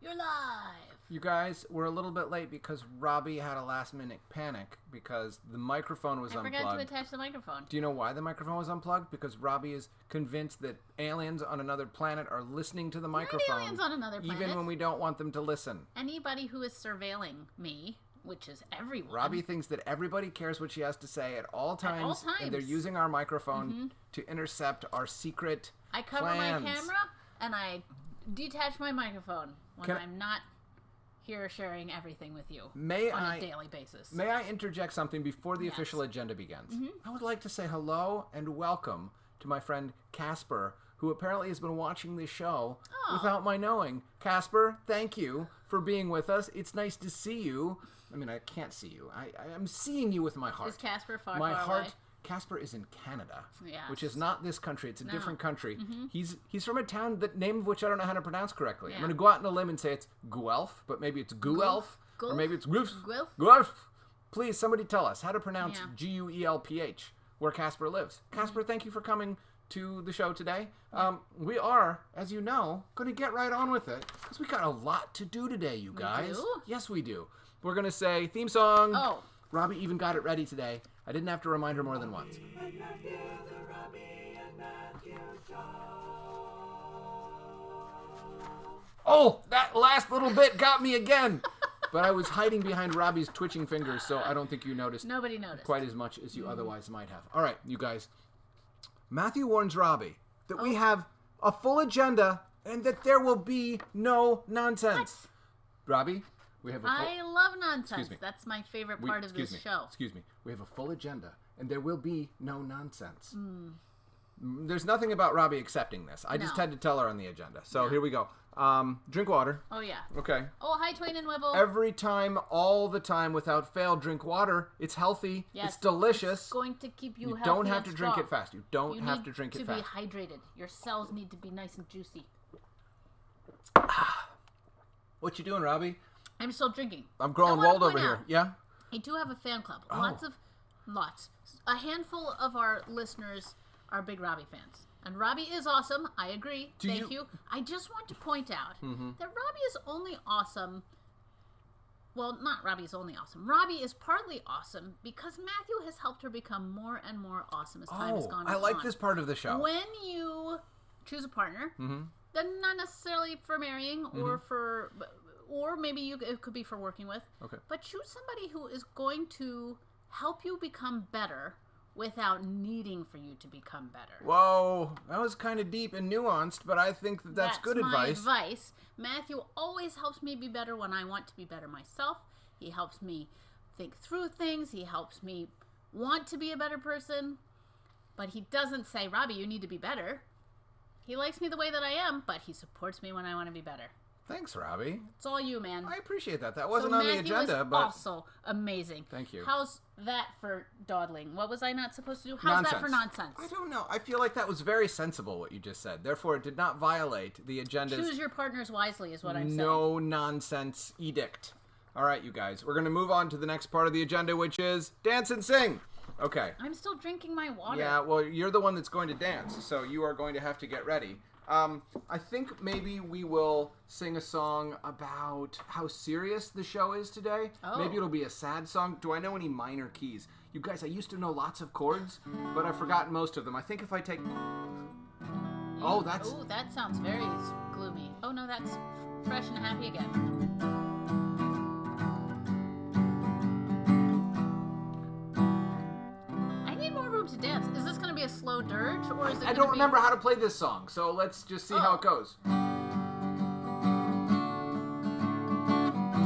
You're live. You guys, we're a little bit late because Robbie had a last-minute panic because the microphone was unplugged. I forgot to attach the microphone. Do you know why the microphone was unplugged? Because Robbie is convinced that aliens on another planet are listening to the microphone. Aliens on another planet. Even when we don't want them to listen. Anybody who is surveilling me, which is everyone. Robbie thinks that everybody cares what she has to say at all times. At all times. And they're using our microphone to intercept our secret I cover plans. my camera and I detach my microphone when I'm not here sharing everything with you on a daily basis. May I interject something before the official agenda begins? I would like to say hello and welcome to my friend Casper, who apparently has been watching this show without my knowing. Casper, thank you for being with us. It's nice to see you. I mean, I can't see you. I'm seeing you with my heart. Is Casper far away? Casper is in Canada, which is not this country. It's a different country. He's from a town, the name of which I don't know how to pronounce correctly. I'm going to go out on a limb and say it's Guelph, but maybe it's Guelph, or maybe it's Guelph. Guelph. Please, somebody tell us how to pronounce Guelph, where Casper lives. Casper, thank you for coming to the show today. We are, as you know, going to get right on with it, because we got a lot to do today, you guys. We do? Yes, we do. We're going to say theme song. Oh. Robbie even got it ready today. I didn't have to remind her more than once. Oh, that last little bit got me again. But I was hiding behind Robbie's twitching fingers, so I don't think you noticed. Nobody noticed. Quite as much as you otherwise might have. All right, you guys. Matthew warns Robbie that we have a full agenda and that there will be no nonsense. What? Robbie? I love nonsense. That's my favorite part of this show. Excuse me. We have a full agenda, and there will be no nonsense. There's nothing about Robbie accepting this. I just had to tell her on the agenda. So here we go. Drink water. Oh, yeah. Okay. Oh, hi, Twain and Wibble. Every time, all the time, without fail, drink water. It's healthy. Yes, it's delicious. It's going to keep you healthy. You don't have to drink it fast. You don't have to drink it fast. You need to be hydrated. Your cells need to be nice and juicy. What you doing, Robbie? I'm still drinking. I'm growing old over here. Yeah? I do have a fan club. Lots. A handful of our listeners are big Robbie fans. And Robbie is awesome. I agree. Thank you. I just want to point out that Robbie is only awesome. Well, not Robbie is only awesome. Robbie is partly awesome because Matthew has helped her become more and more awesome as time has gone on. I like this part of the show. When you choose a partner, then not necessarily for marrying or for... Or maybe it could be for working with. Okay. But choose somebody who is going to help you become better without needing for you to become better. Whoa, that was kind of deep and nuanced, but I think that's good advice. That's my advice. Matthew always helps me be better when I want to be better myself. He helps me think through things. He helps me want to be a better person. But he doesn't say, Robbie, you need to be better. He likes me the way that I am, but he supports me when I want to be better. Thanks, Robbie. It's all you, man. I appreciate that. That wasn't on the agenda, but also amazing. Thank you. How's that for dawdling? What was I not supposed to do? How's that for nonsense? I don't know. I feel like that was very sensible what you just said. Therefore, it did not violate the agenda's choose your partners wisely is what I'm saying. No nonsense edict. All right, you guys. We're going to move on to the next part of the agenda, which is dance and sing. Okay. I'm still drinking my water. Yeah, well, you're the one that's going to dance, so you are going to have to get ready. I think maybe we will sing a song about how serious the show is today. Oh. Maybe it'll be a sad song. Do I know any minor keys? You guys, I used to know lots of chords, but I've forgotten most of them. I think if I take... Oh, that's... Oh, that sounds very gloomy. Oh, no, that's fresh and happy again. To dance. Is this going to be a slow dirge, or is it? I don't remember how to play this song, so let's just see how it goes. Do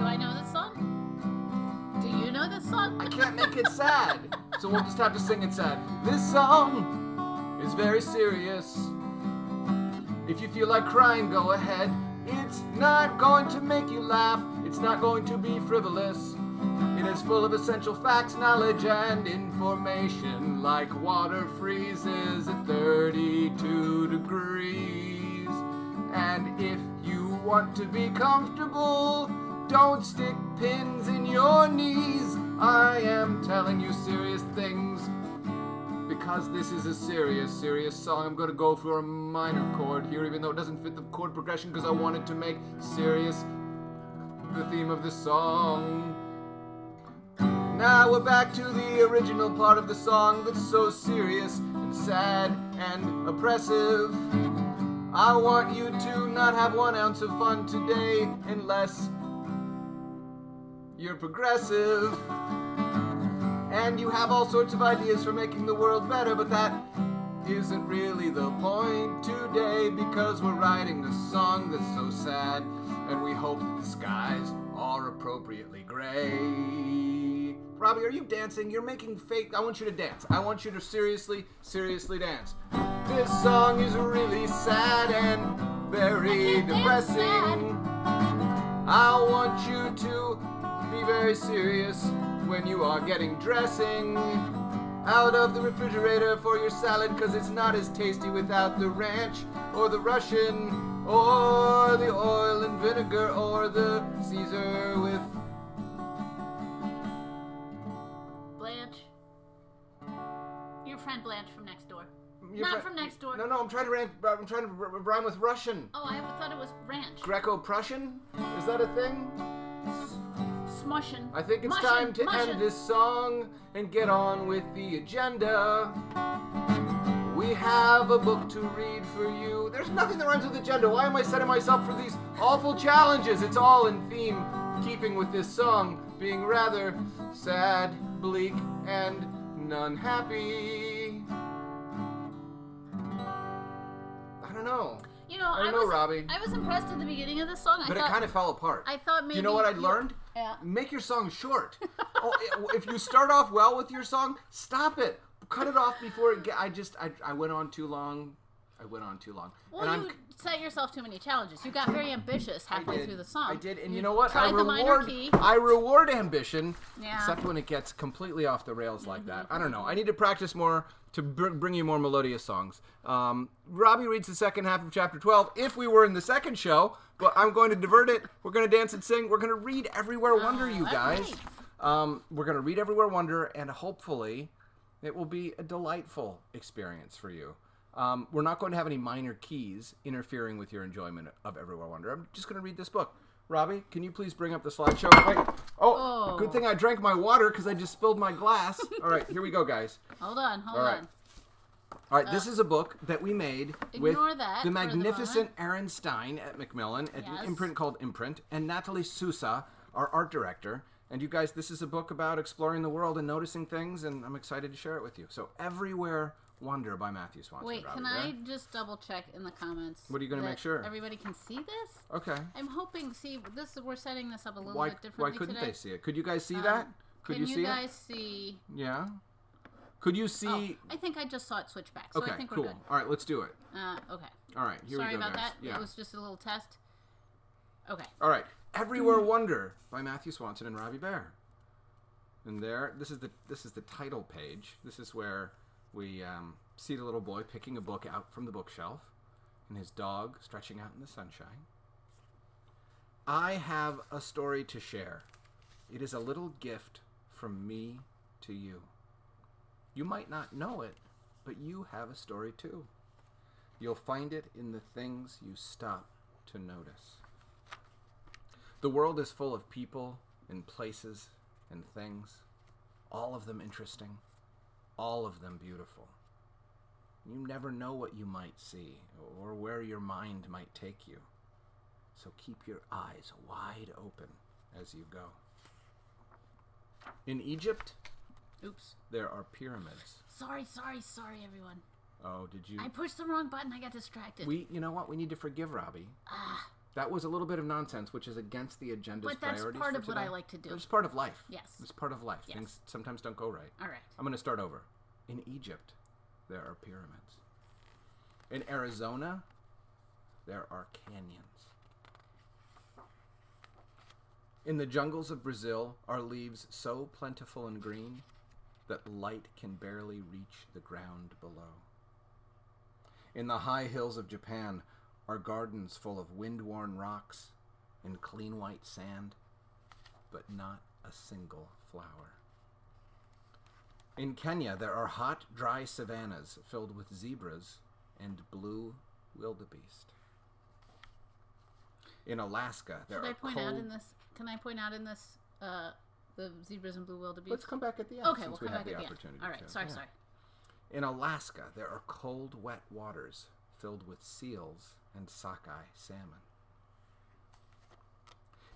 I know this song? Do you know this song? I can't make it sad, so we'll just have to sing it sad. This song is very serious. If you feel like crying, go ahead. It's not going to make you laugh. It's not going to be frivolous. It is full of essential facts, knowledge, and information, like water freezes at 32 degrees. And if you want to be comfortable, don't stick pins in your knees. I am telling you serious things, because this is a serious song. I'm going to go for a minor chord here, even though it doesn't fit the chord progression, because I wanted to make serious the theme of the song. Now we're back to the original part of the song that's so serious and sad and oppressive. I want you to not have 1 ounce of fun today unless you're progressive. And you have all sorts of ideas for making the world better, but that isn't really the point today, because we're writing a song that's so sad, and we hope that the skies are appropriately gray. Robbie, are you dancing? You're making fake. I want you to dance. I want you to seriously dance. This song is really sad and very depressing. I want you to be very serious when you are getting dressing out of the refrigerator for your salad, because it's not as tasty without the ranch or the Russian or the oil and vinegar or the Caesar with Blanche. Your friend Blanche from next door. From next door. No, I'm trying to rhyme with Russian. Oh, I thought it was ranch. Greco-Prussian? Is that a thing? Smushin'. I think it's time to end this song and get on with the agenda. We have a book to read for you. There's nothing that rhymes with agenda. Why am I setting myself for these awful challenges? It's all in theme, keeping with this song being rather sad, bleak, and unhappy. I don't know. You know, I know, Robbie. I was impressed at the beginning of the song. But it kind of fell apart. I thought maybe. You know what I learned? Yeah. Make your song short. If you start off well with your song, stop it. Cut it off before it I went on too long. Well, and you set yourself too many challenges. You got very ambitious halfway through the song. I did, and you know what? I reward ambition, yeah. Except when it gets completely off the rails like that. I don't know. I need to practice more to bring you more melodious songs. Robbie reads the second half of chapter 12. If we were in the second show, but I'm going to divert it. We're going to dance and sing. We're going to read Everywhere Wonder, you guys. Nice. We're going to read Everywhere Wonder, and hopefully it will be a delightful experience for you. We're not going to have any minor keys interfering with your enjoyment of Everywhere Wonder. I'm just going to read this book. Robbie, can you please bring up the slideshow? Wait. Oh, good thing I drank my water because I just spilled my glass. All right, here we go, guys. Hold on. All right, this is a book that we made with the magnificent the Aaron Stein at Macmillan at an imprint called Imprint, and Natalie Sousa, our art director. And you guys, this is a book about exploring the world and noticing things, and I'm excited to share it with you. So, Everywhere Wonder by Matthew Swanson. Wait, can I just double check in the comments? What are you going to make sure? Everybody can see this? Okay. I'm hoping, we're setting this up a little bit differently Why couldn't today. They see it? Could you guys see that? Could you see it? Can you guys see? Yeah. Could you see? Oh, I think I just saw it switch back, so okay, I think cool. we're good. All right, let's do it. Okay. All right, here Sorry we go, about guys. that. Yeah. It was just a little test. Okay. All right. Everywhere Wonder by Matthew Swanson and Robbie Bear. And this is the title page. This is where we see the little boy picking a book out from the bookshelf and his dog stretching out in the sunshine. I have a story to share. It is a little gift from me to you. You might not know it, but you have a story too. You'll find it in the things you stop to notice. The world is full of people and places and things, all of them interesting, all of them beautiful. You never know what you might see or where your mind might take you. So keep your eyes wide open as you go. In Egypt, there are pyramids. Sorry, everyone. Oh, did you? I pushed the wrong button. I got distracted. You know what? We need to forgive Robbie. That was a little bit of nonsense, which is against the agenda's priorities. But that's part of what I like to do. It's part of life. Yes. It's part of life. Yes. Things sometimes don't go right. All right. I'm going to start over. In Egypt, there are pyramids. In Arizona, there are canyons. In the jungles of Brazil are leaves so plentiful and green that light can barely reach the ground below. In the high hills of Japan are gardens full of wind-worn rocks and clean white sand, but not a single flower. In Kenya, there are hot, dry savannas filled with zebras and blue wildebeest. In Alaska, there Should I are point cold... out in this? Can I point out in this the zebras and blue wildebeest? Let's come back at the end. Okay, since we'll we come have back the at the opportunity. end. All right, to. sorry. In Alaska, there are cold, wet waters filled with seals and sockeye salmon.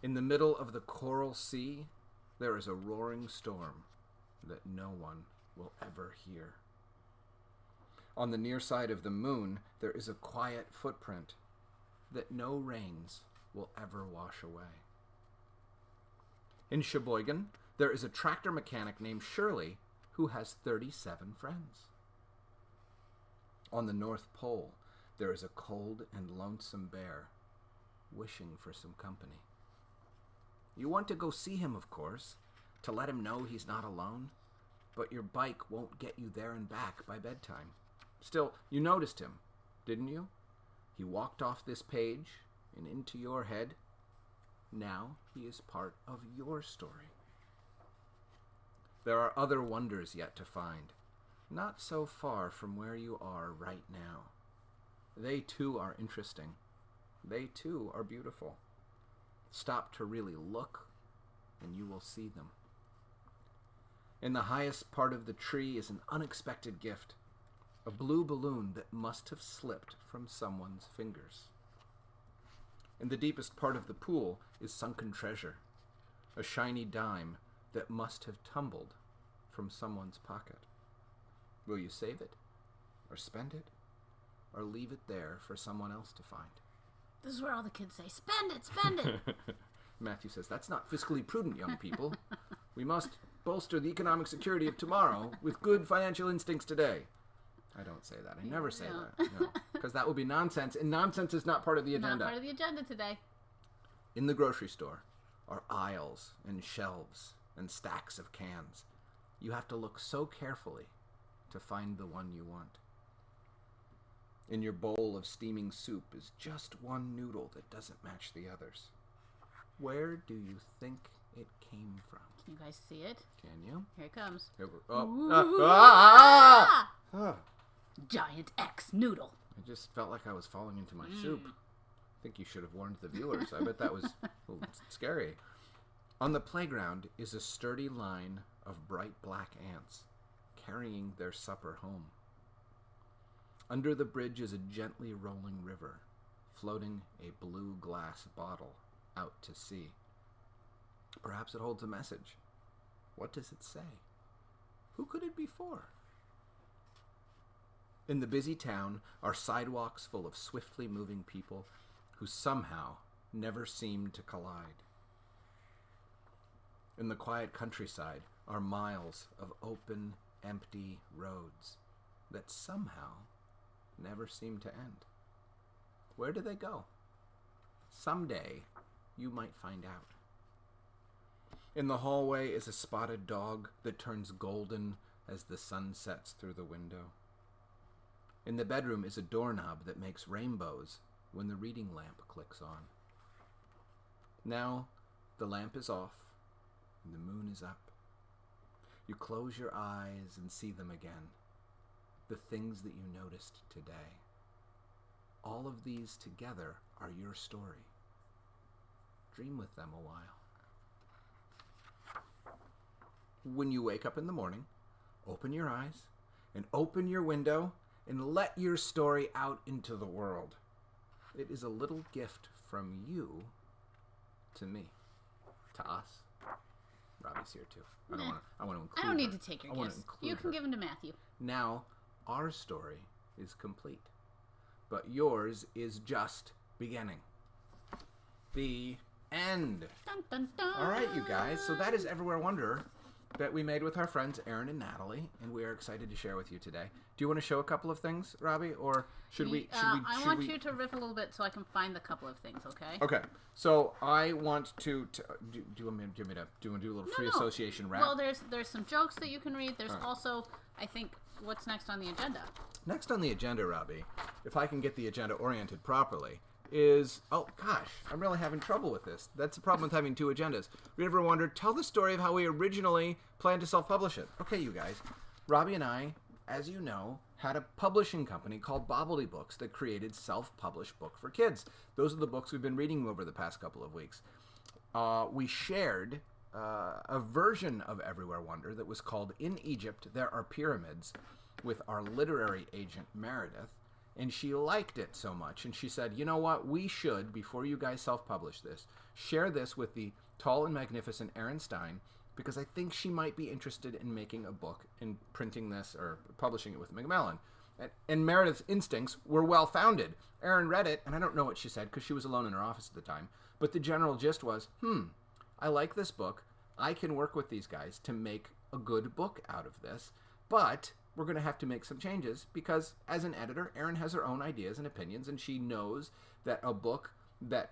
In the middle of the Coral Sea, there is a roaring storm that no one will ever hear. On the near side of the moon, there is a quiet footprint that no rains will ever wash away. In Sheboygan, there is a tractor mechanic named Shirley who has 37 friends. On the North Pole, there is a cold and lonesome bear wishing for some company. You want to go see him, of course, to let him know he's not alone, but your bike won't get you there and back by bedtime. Still, you noticed him, didn't you? He walked off this page and into your head. Now he is part of your story. There are other wonders yet to find, not so far from where you are right now. They too are interesting. They too are beautiful. Stop to really look, and you will see them. In the highest part of the tree is an unexpected gift, a blue balloon that must have slipped from someone's fingers. In the deepest part of the pool is sunken treasure, a shiny dime that must have tumbled from someone's pocket. Will you save it, or spend it, or leave it there for someone else to find? This is where all the kids say, spend it, spend it. Matthew says, that's not fiscally prudent, young people. We must bolster the economic security of tomorrow with good financial instincts today. I don't say that. I never say that. No, because that would be nonsense, and nonsense is not part of the agenda. Not part of the agenda today. In the grocery store are aisles and shelves and stacks of cans. You have to look so carefully to find the one you want. In your bowl of steaming soup is just one noodle that doesn't match the others. Where do you think it came from? Can you guys see it? Can you? Here it comes. Here we Giant X noodle. I just felt like I was falling into my soup. I think you should have warned the viewers. I bet that was a little scary. On the playground is a sturdy line of bright black ants carrying their supper home. Under the bridge is a gently rolling river, floating a blue glass bottle out to sea. Perhaps it holds a message. What does it say? Who could it be for? In the busy town are sidewalks full of swiftly moving people who somehow never seem to collide. In the quiet countryside are miles of open, empty roads that somehow never seem to end. Where do they go? Someday, you might find out. In the hallway is a spotted dog that turns golden as the sun sets through the window. In the bedroom is a doorknob that makes rainbows when the reading lamp clicks on. Now, the lamp is off and the moon is up. You close your eyes and see them again. The things that you noticed today. All of these together are your story. Dream with them a while. When you wake up in the morning, open your eyes and open your window and let your story out into the world. It is a little gift from you to me, to us. Robbie's here too. I want to include I don't need her. to take your I wanna gifts. include You can her. give them to Matthew. Now, our story is complete, but yours is just beginning. The end. Dun, dun, dun. All right, you guys. So that is Everywhere Wonder that we made with our friends Aaron and Natalie, and we are excited to share with you today. Do you want to show a couple of things, Robbie, or should we? I want you to riff a little bit so I can find the couple of things. Okay. Okay. So I want to do you want me to do a little free association rap? Well, there's some jokes that you can read. There's also, I think, what's next on the agenda. Next on the agenda, Robbie, if I can get the agenda oriented properly, is, oh gosh, I'm really having trouble with this. That's the problem with having two agendas. We ever wondered, tell the story of how we originally planned to self-publish it. Okay, you guys, Robbie and I as you know, had a publishing company called Bobbledy Books that created self-published book for kids. Those are the books we've been reading over the past couple of weeks. We shared a version of Everywhere Wonder that was called In Egypt, There Are Pyramids with our literary agent, Meredith. And she liked it so much. And she said, you know what? We should, before you guys self-publish this, share this with the tall and magnificent Erin Stein, because I think she might be interested in making a book and printing this or publishing it with Macmillan. And Meredith's instincts were well-founded. Erin read it, and I don't know what she said because she was alone in her office at the time. But the general gist was, I like this book. I can work with these guys to make a good book out of this. But we're going to have to make some changes because as an editor, Erin has her own ideas and opinions, and she knows that a book that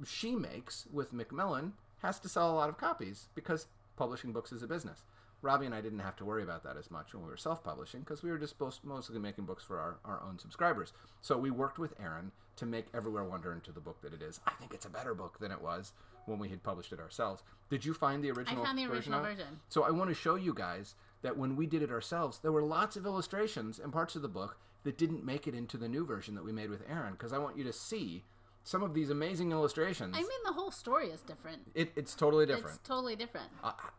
she makes with Macmillan has to sell a lot of copies because publishing books is a business. Robbie and I didn't have to worry about that as much when we were self-publishing because we were just mostly making books for our own subscribers. So we worked with Erin to make Everywhere Wonder into the book that it is. I think it's a better book than it was when we had published it ourselves. Did you find the original version? I found the original version. So I want to show you guys that when we did it ourselves, there were lots of illustrations and parts of the book that didn't make it into the new version that we made with Erin, because I want you to see some of these amazing illustrations. I mean, the whole story is different. It's totally different. It's totally different.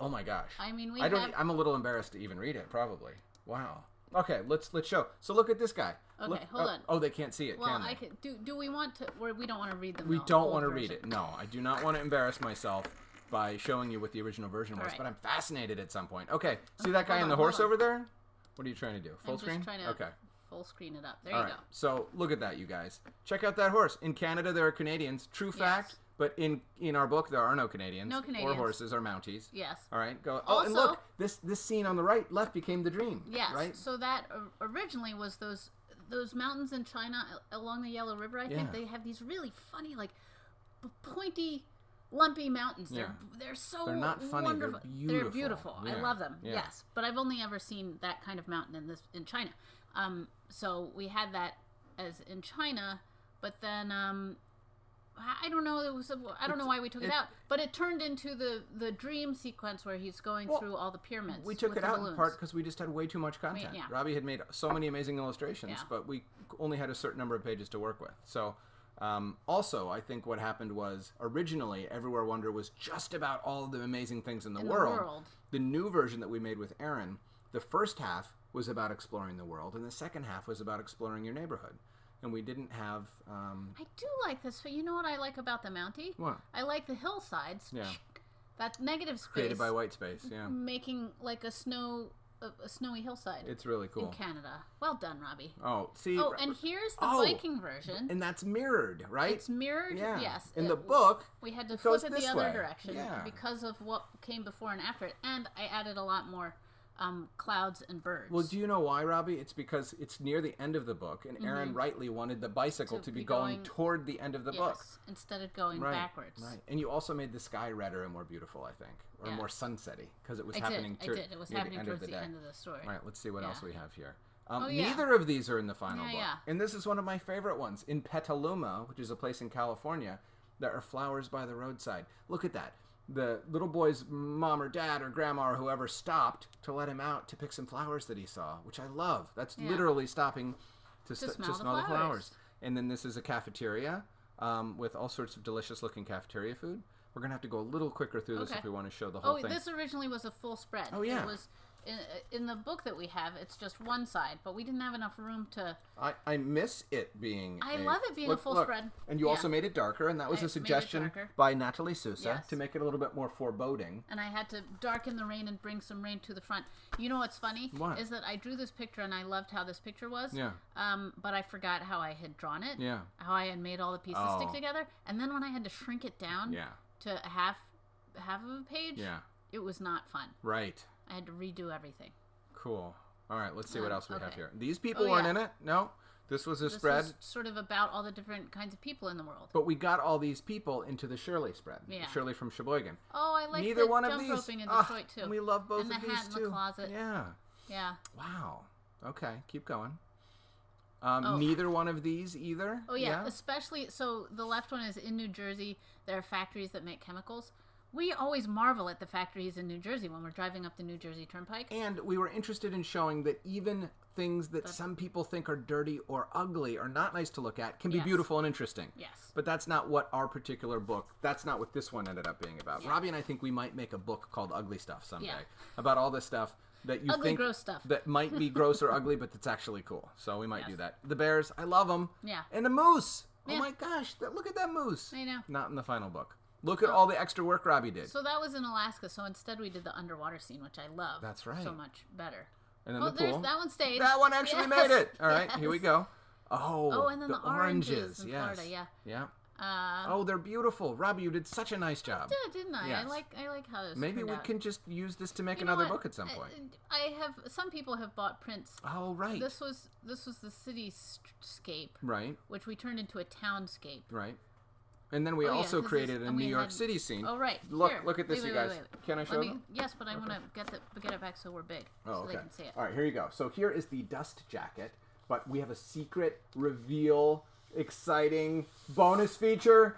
Oh my gosh. I mean, I'm a little embarrassed to even read it, probably. Wow. Okay, let's show. So look at this guy. Okay, hold on. Oh, they can't see it, well, can they? I could, do we want to, or we don't want to read them? We don't want to read it. No, I do not want to embarrass myself by showing you what the original version was, right. But I'm fascinated at some point. Okay, see that guy on the horse over there? What are you trying to do? Full screen? I'm just trying to okay. Full screen it up. There All you right. go. So look at that, you guys. Check out that horse. In Canada, there are Canadians. True fact. But in our book, there are no Canadians. No Canadians. Or horses or Mounties. Yes. All right. Go. Also, and look, this scene on the left became the dream. Yes. Right. So that originally was those mountains in China along the Yellow River. I think they have these really funny, like pointy, lumpy mountains. Yeah. They're so They're not funny. wonderful. They're beautiful. I Yeah. love them. Yeah. Yes, but I've only ever seen that kind of mountain in China. So we had that as in China, but then I don't know. I don't know why we took it out, but it turned into the dream sequence where he's going through all the pyramids. We took with it the out balloons. in part because we just had way too much content. Yeah. Robbie had made so many amazing illustrations, but we only had a certain number of pages to work with. So also, I think what happened was originally Everywhere Wonder was just about all of the amazing things in the world. The new version that we made with Erin, the first half was about exploring the world, and the second half was about exploring your neighborhood. And we didn't have... I do like this, but you know what I like about the Mountie? What? I like the hillsides. Yeah. That negative space. Created by white space, yeah. Making like a snowy hillside. It's really cool. In Canada. Well done, Robbie. Oh, see... Oh, and here's the Viking version. And that's mirrored, right? It's mirrored, yeah. yes. In the book, we had to it flip goes it this the other way. direction Yeah. because of what came before and after it. And I added a lot more clouds and birds. Well, do you know why, Robbie? It's because it's near the end of the book, and Erin rightly wanted the bicycle to be going toward the end of the book. Instead of going backwards. Right. And you also made the sky redder and more beautiful, I think, or more sunsetty, because it was happening I did. It was happening towards the end of the story. All right, let's see what else we have here. yeah. Neither of these are in the final book. Yeah. And this is one of my favorite ones. In Petaluma, which is a place in California, there are flowers by the roadside. Look at that. The little boy's mom or dad or grandma or whoever stopped to let him out to pick some flowers that he saw, which I love. That's literally stopping to smell the flowers. And then this is a cafeteria with all sorts of delicious looking cafeteria food. We're going to have to go a little quicker through this if we want to show the whole thing. Oh, this originally was a full spread. Oh, yeah. It was in the book that we have, it's just one side, but we didn't have enough room to... I miss it being I love it being a full spread. And you also made it darker, and that was a suggestion by Natalie Sousa to make it a little bit more foreboding. And I had to darken the rain and bring some rain to the front. You know what's funny? What? Is that I drew this picture, and I loved how this picture was. Yeah. But I forgot how I had drawn it. Yeah. How I had made all the pieces stick together. And then when I had to shrink it down to half of a page, it was not fun. Right. I had to redo everything. Cool. All right, let's see what else we have here. These people weren't in it. No. This was a This spread. was sort of about all the different kinds of people in the world. But we got all these people into the Shirley spread. Yeah. Shirley from Sheboygan. Oh, I like Neither the one jump of these. roping in Detroit, too. And we love both and of the these, hat too. in the closet. Yeah. Yeah. Wow. Okay, keep going. Neither one of these either. Oh, yeah. Especially, so the left one is in New Jersey. There are factories that make chemicals. We always marvel at the factories in New Jersey when we're driving up the New Jersey Turnpike. And we were interested in showing that even things that some people think are dirty or ugly or not nice to look at can be beautiful and interesting. Yes. But that's not what our particular book, that's not what this one ended up being about. Yeah. Robbie and I think we might make a book called Ugly Stuff someday about all this stuff that you Ugly, think gross stuff. that might be gross or ugly, but that's actually cool. So we might do that. The bears, I love them. Yeah. And the moose. Yeah. Oh my gosh, look at that moose. I know. Not in the final book. Look at all the extra work Robbie did. So that was in Alaska, so instead we did the underwater scene, which I love. That's right. So much better. And then the pool. That one stayed. That one actually made it. All right, here we go. Oh, and then the oranges in Florida, Yeah. Oh, they're beautiful. Robbie, you did such a nice job. I did, didn't I? Yes. I like how this Maybe turned we out. can just use this to make You know another what? book at some point. Some people have bought prints. Oh, right. This was the cityscape, Right, which we turned into a townscape. right. And then we Oh, yeah, also 'cause created a and New we York had- City scene. Oh, right. Look, Here. look at this, Wait, you wait, guys. wait, wait. Can I show them? Yes, but I want to get it back so we're big, Oh, so they okay. can see it. All right, here you go. So here is the dust jacket, but we have a secret reveal, exciting bonus feature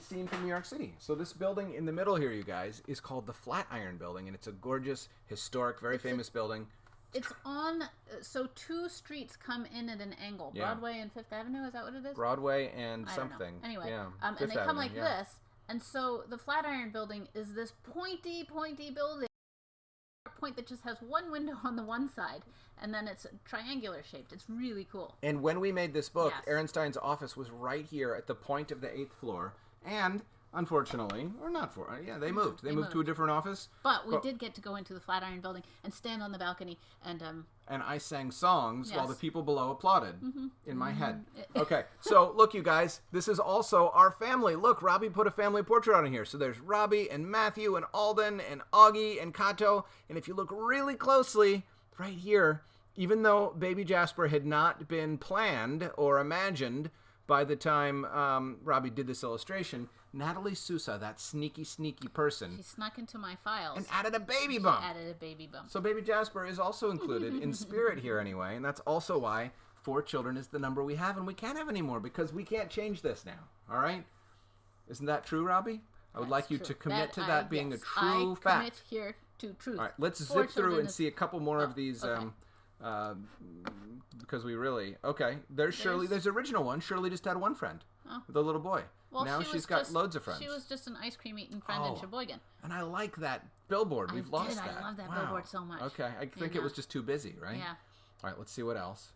scene from New York City. So this building in the middle here, you guys, is called the Flatiron Building, and it's a gorgeous, historic, very famous building. It's on, so two streets come in at an angle. Yeah. Broadway and Fifth Avenue, is that what it is? Broadway and I don't know. something. Anyway, yeah. and Fifth they come Avenue, like yeah. this. And so the Flatiron Building is this pointy building. Point that just has one window on the one side, and then it's triangular shaped. It's really cool. And when we made this book, Yes. Ehrenstein's office was right here at the point of the 8th floor, and unfortunately, or not for, they moved. They moved to a different office. But we did get to go into the Flatiron Building and stand on the balcony and And I sang songs while Yes. the people below applauded in my head. Okay, so look, you guys, this is also our family. Look, Robbie put a family portrait on here. So there's Robbie and Matthew and Alden and Augie and Kato. And if you look really closely, right here, even though Baby Jasper had not been planned or imagined by the time Robbie did this illustration, Natalie Sousa, that sneaky person, she snuck into my files and added a baby bump. added a baby bump. So Baby Jasper is also included in spirit here anyway, and that's also why 4 children is the number we have, and we can't have any more because we can't change this now. All right? Isn't that true, Robbie? I would like you to commit to that being a true I fact. commit here to truth. All right, let's 4 zip through children and is- see a couple more of these. okay. Because we really there's Shirley. There's the original one. Shirley just had one friend, the little boy. Well, now she she's was got just- loads of friends. She was just an ice cream eating friend in Oh. Sheboygan. And I like that billboard. We've lost that. I love that Wow. billboard so much. Okay, I think it know. was just too busy, right? Yeah. All right, let's see what else.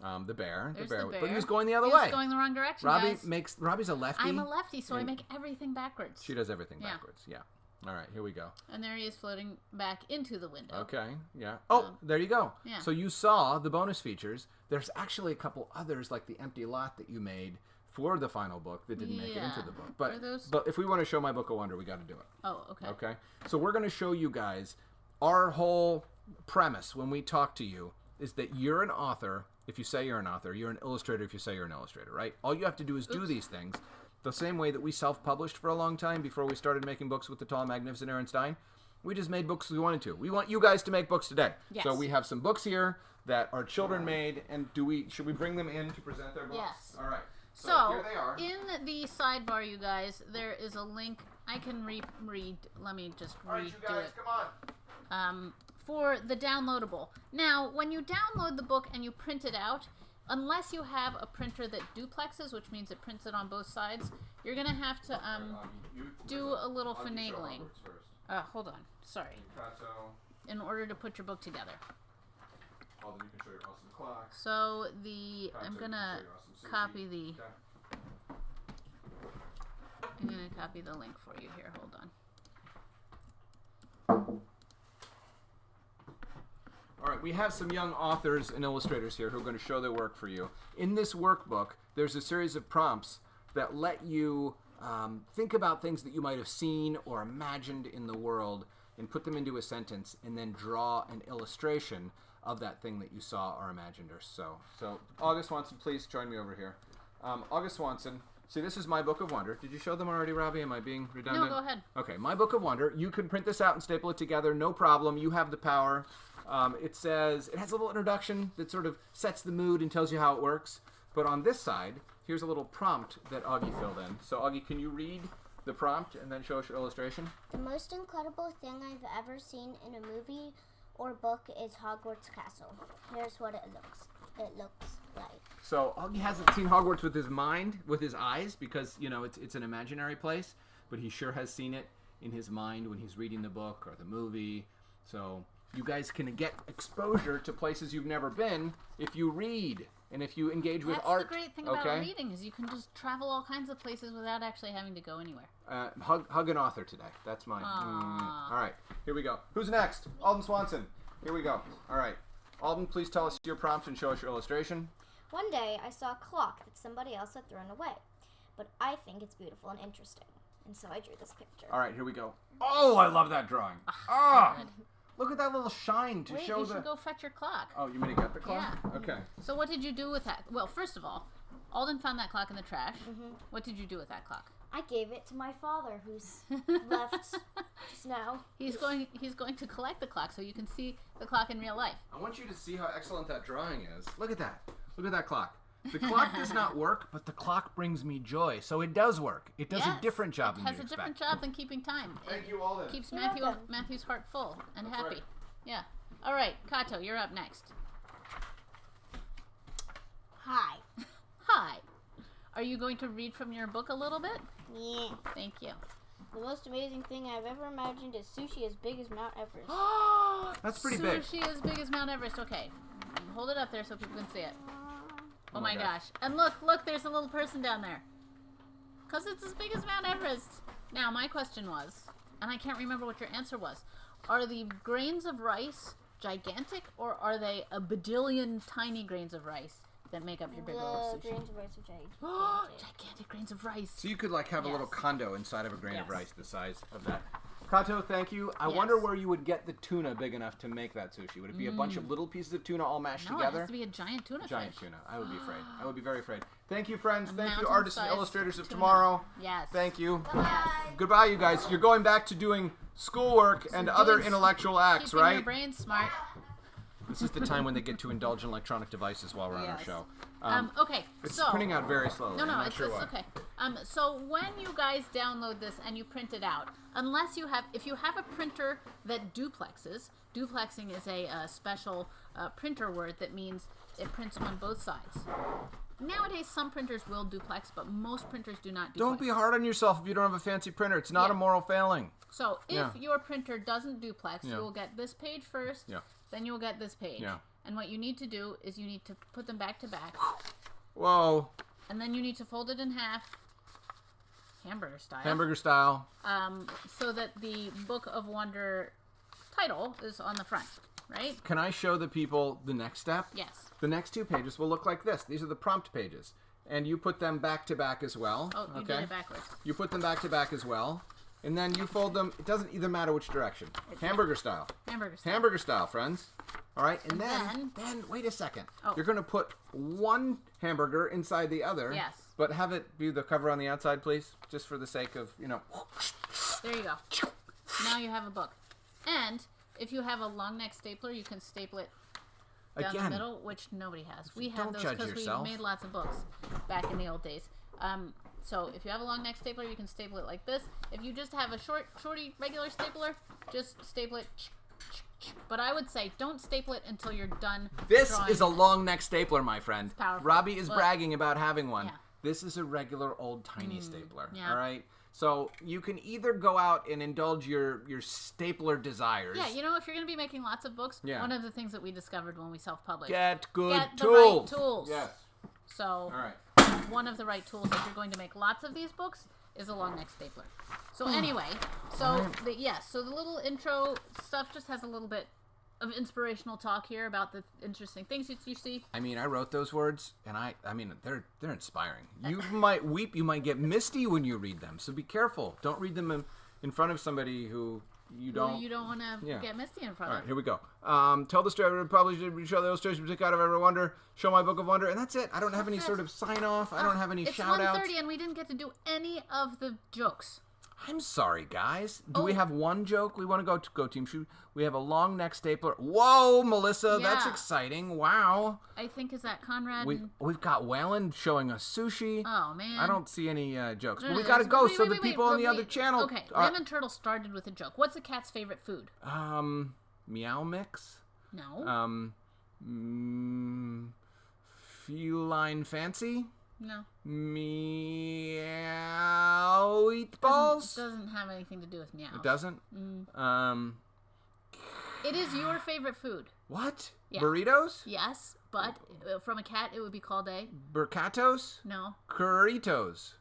The bear. There's the bear. the bear. But he was going the other He way. was going the wrong direction, Robbie's guys. a lefty. I'm a lefty, so I and make everything backwards. She does everything Yeah. backwards. Yeah. All right, here we go. And there he is floating back into the window. Okay, yeah. Oh, there you go. yeah. So you saw the bonus features. There's actually a couple others, like the empty lot that you made for the final book that didn't make it into Yeah. the book. Are But those- but if we want to show my book of wonder, we got to do it. Oh, okay. Okay. So we're going to show you guys our whole premise when we talk to you is that you're an author if you say you're an author, you're an illustrator if you say you're an illustrator, right? All you have to do is do these things. The same way that we self-published for a long time before we started making books with the tall, magnificent Ehrenstein. We just made books we wanted to. We want you guys to make books today. Yes. So we have some books here that our children made, and should we bring them in to present their books? Yes. All right. So, here they are. in the sidebar, you guys, there is a link. I can read. Let me just All right, redo you guys, it. come on. For the downloadable. Now, when you download the book and you print it out, unless you have a printer that duplexes, which means it prints it on both sides, you're going to have to do a little finagling. Hold on. Sorry. In order to put your book together. Alden, you can show your awesome clock. So I'm gonna copy the link for you here. Hold on. All right, we have some young authors and illustrators here who are going to show their work for you. In this workbook, there's a series of prompts that let you think about things that you might have seen or imagined in the world and put them into a sentence and then draw an illustration of that thing that you saw or imagined or so. So, August Swanson, please join me over here. August Swanson, see, this is my Book of Wonder. Did you show them already, Robbie? Am I being redundant? No, go ahead. Okay, my Book of Wonder. You can print this out and staple it together, no problem. You have the power. It has a little introduction that sort of sets the mood and tells you how it works. But on this side, here's a little prompt that Augie filled in. So, Augie, can you read the prompt and then show us your illustration? The most incredible thing I've ever seen in a movie or book is Hogwarts Castle. Here's what it looks like. So Augie hasn't seen Hogwarts with his mind, with his eyes, because, you know, it's an imaginary place, but he sure has seen it in his mind when he's reading the book or the movie. So you guys can get exposure to places you've never been if you read and if you engage with art. That's the great thing about reading is you can just travel all kinds of places without actually having to go anywhere. Hug an author today. That's mine. All right, here we go. Who's next? Alden Swanson. Here we go. All right. Alden, please tell us your prompt and show us your illustration. One day, I saw a clock that somebody else had thrown away, but I think it's beautiful and interesting, and so I drew this picture. All right, here we go. Oh, I love that drawing. Look at that little shine to show you should go fetch your clock. Oh, you mean to get the clock? Yeah. Okay. So what did you do with that? Well, first of all, Alden found that clock in the trash. Mm-hmm. What did you do with that clock? I gave it to my father, who's left just now. He's going to collect the clock so you can see the clock in real life. I want you to see how excellent that drawing is. Look at that. Look at that clock. The clock does not work, but the clock brings me joy. So it does work. It does a different job than you expect. It has a different job than keeping time. Thank you, Alden. Keeps Matthew's heart full and happy. Right. Yeah. All right, Kato, you're up next. Hi. Hi. Are you going to read from your book a little bit? Yeah. Thank you. The most amazing thing I've ever imagined is sushi as big as Mount Everest. That's pretty big. Sushi as big as Mount Everest. Okay. Hold it up there so people can see it. Oh my gosh. And look, there's a little person down there. Because it's as big as Mount Everest. Now, my question was, and I can't remember what your answer was, are the grains of rice gigantic, or are they a bajillion tiny grains of rice that make up your big little sushi? Grains of rice are gigantic. Gigantic grains of rice. So you could like have a little condo inside of a grain of Yes. rice the size of that. Kato, thank you. I wonder where you would get the tuna big enough to make that sushi. Would it be a bunch of little pieces of tuna all mashed No, together? it has to be a giant tuna Giant fish. tuna. I would be afraid. I would be very afraid. Thank you, friends. Thank you, mountain-sized artists and illustrators of tuna. tomorrow. Yes. Thank you. Bye. Goodbye, you guys. You're going back to doing schoolwork and other doing- intellectual acts, Keeping right? your brain smart. This is the time when they get to indulge in electronic devices while we're on our Yes. show. Okay, It's so printing out very slowly. no, I'm not it's sure why. okay. So when you guys download this and you print it out, if you have a printer that duplexes, duplexing is a special printer word that means it prints on both sides. Nowadays, some printers will duplex, but most printers do not duplex. Don't be hard on yourself if you don't have a fancy printer. It's not a moral failing. So if your printer doesn't duplex, Yeah. you will get this page first, Yeah. then you will get this page. Yeah. And what you need to do is you need to put them back to back, Whoa. and then you need to fold it in half, hamburger style. Hamburger style. So that the Book of Wonder title is on the front, right? Can I show the people the next step? Yes. The next two pages will look like this. These are the prompt pages. And you put them back to back as well. Oh, you did it backwards. You put them back to back as well. And then you fold them. It doesn't either matter which direction. Hamburger style. Hamburger style. Hamburger style, friends. All right. And And then wait a second. Oh. You're going to put one hamburger inside the other. Yes. But have it be the cover on the outside, please. Just for the sake of, There you go. Now you have a book. And if you have a long neck stapler, you can staple it down the middle, which nobody has. We have Don't those judge because we yourself. made lots of books back in the old days. So if you have a long neck stapler, you can staple it like this. If you just have a shorty regular stapler, just staple it. But I would say don't staple it until you're done. This drawing. is a long neck stapler, my friend. powerful. Robbie is But- bragging about having one. Yeah. This is a regular old tiny stapler. yeah. All right. So you can either go out and indulge your stapler desires. Yeah, you know, if you're going to be making lots of books, Yeah. one of the things that we discovered when we self-published, Get good get the tools. right tools. Yes. So All right. one of the right tools if you're going to make lots of these books is a long neck stapler. So Hmm. anyway, so so the little intro stuff just has a little bit of inspirational talk here about the interesting things you see. I mean, I wrote those words, and I mean, they're inspiring. You might weep, you might get misty when you read them. So be careful. Don't read them in front of somebody who you don't. You don't want to get misty in front All right, of. here we go. Tell the story, publish it, show the illustration, take out of every wonder, show my book of wonder, and that's it. I don't have any sort of sign off. I don't have any It's shout outs. 1:30 and we didn't get to do any of the jokes. I'm sorry, guys. Do Oh. we have one joke? We want to go Team Shoot. We have a long neck stapler. Whoa, Melissa, that's Yeah. exciting. Wow. I think is that Conrad. We've got Waylon showing us sushi. Oh man. I don't see any jokes. No, But no, we got to there's- go wait, so wait, the wait, people on the other wait. channel. Okay, Lemon Turtle started with a joke. What's a cat's favorite food? Meow mix. No. Feline fancy. No. Meow eat balls. Doesn't have anything to do with meow. It doesn't. It is your favorite food. What? Yeah. Burritos? Yes, but from a cat, it would be called a Burcatos? no. Curritos?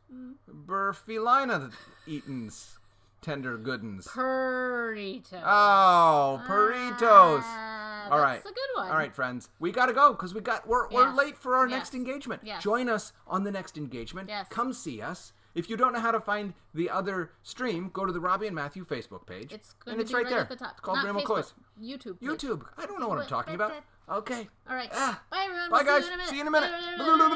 Burfelina eatins? Tender goodens? Burrito. Oh, burritos. All right. That's a good one. All right, friends. We got to go because we're Yes. late for our Yes. next engagement. Yes. Join us on the next engagement. Yes. Come see us. If you don't know how to find the other stream, go to the Robbie and Matthew Facebook page. It's going and to it's be right right there. at the top. It's called Not Grandma Facebook, Coy's. YouTube. page. YouTube. I don't know what I'm talking about. Okay. All right. Ah. Bye, everyone. Bye, We'll guys. See you in a minute. See you in a minute.